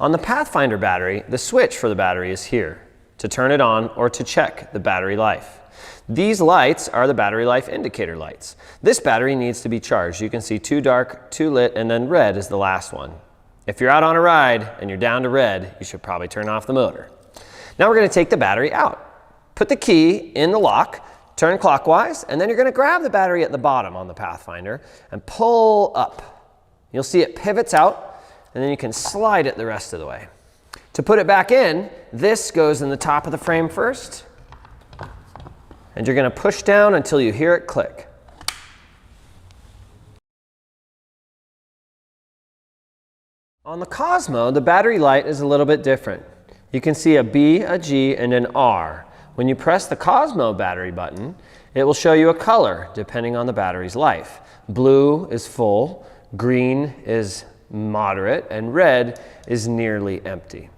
On the Pathfinder battery, the switch for the battery is here to turn it on or to check the battery life. These lights are the battery life indicator lights. This battery needs to be charged. You can see 2 dark, 2 lit, and then red is the last one. If you're out on a ride and you're down to red, you should probably turn off the motor. Now we're going to take the battery out. Put the key in the lock, turn clockwise, and then you're going to grab the battery at the bottom on the Pathfinder and pull up. You'll see it pivots out, and then you can slide it the rest of the way. To put it back in, this goes in the top of the frame first, and you're going to push down until you hear it click. On the Cosmo, the battery light is a little bit different. You can see a B, a G, and an R. When you press the Cosmo battery button, it will show you a color depending on the battery's life. Blue is full, green is moderate, and red is nearly empty.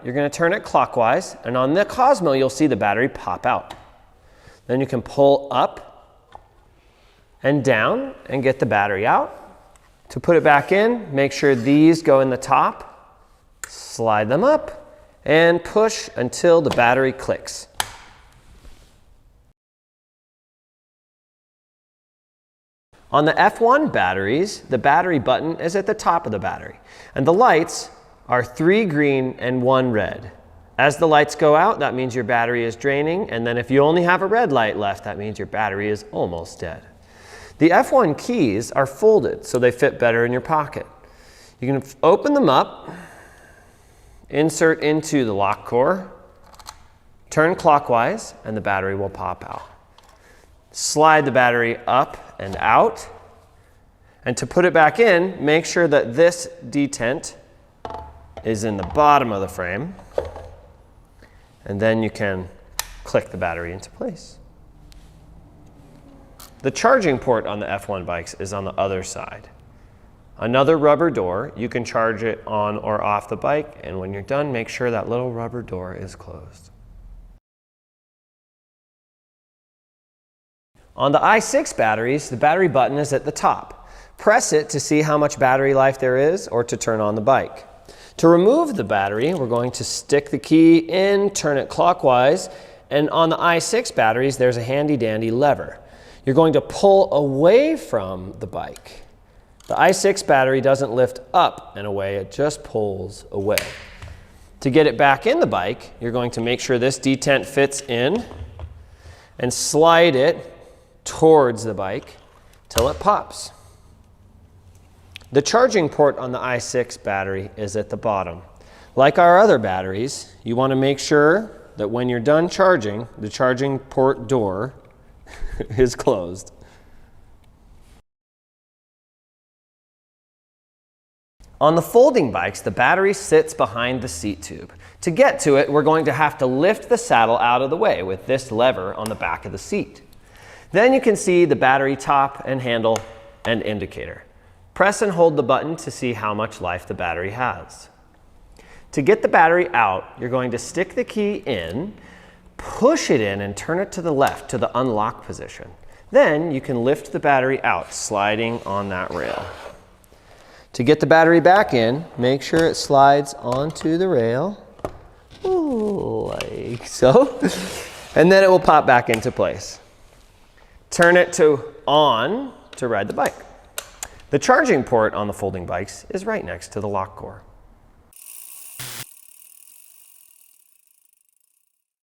You're going to turn it clockwise, and on the Cosmo you'll see the battery pop out. Then you can pull up and down and get the battery out. To put it back in, make sure these go in the top, slide them up, and push until the battery clicks. On the F1 batteries, the battery button is at the top of the battery, and the lights are 3 green and 1 red. As the lights go out, that means your battery is draining, and then if you only have a red light left, that means your battery is almost dead. The F1 keys are folded so they fit better in your pocket. You can open them up, insert into the lock core, turn clockwise, and the battery will pop out. Slide the battery up and out, and to put it back in, make sure that this detent is in the bottom of the frame, and then you can click the battery into place. The charging port on the F1 bikes is on the other side. Another rubber door, you can charge it on or off the bike, and when you're done, make sure that little rubber door is closed. On the i6 batteries, the battery button is at the top. Press it to see how much battery life there is or to turn on the bike. To remove the battery, we're going to stick the key in, turn it clockwise, and on the i6 batteries, there's a handy dandy lever. You're going to pull away from the bike. The i6 battery doesn't lift up and away, it just pulls away. To get it back in the bike, you're going to make sure this detent fits in and slide it towards the bike till it pops. The charging port on the i6 battery is at the bottom. Like our other batteries, you want to make sure that when you're done charging, the charging port door is closed. On the folding bikes, the battery sits behind the seat tube. To get to it, we're going to have to lift the saddle out of the way with this lever on the back of the seat. Then you can see the battery top and handle and indicator. Press and hold the button to see how much life the battery has. To get the battery out, you're going to stick the key in, push it in, and turn it to the left to the unlock position. Then you can lift the battery out, sliding on that rail. To get the battery back in, make sure it slides onto the rail, like so, and then it will pop back into place. Turn it to on to ride the bike. The charging port on the folding bikes is right next to the lock core.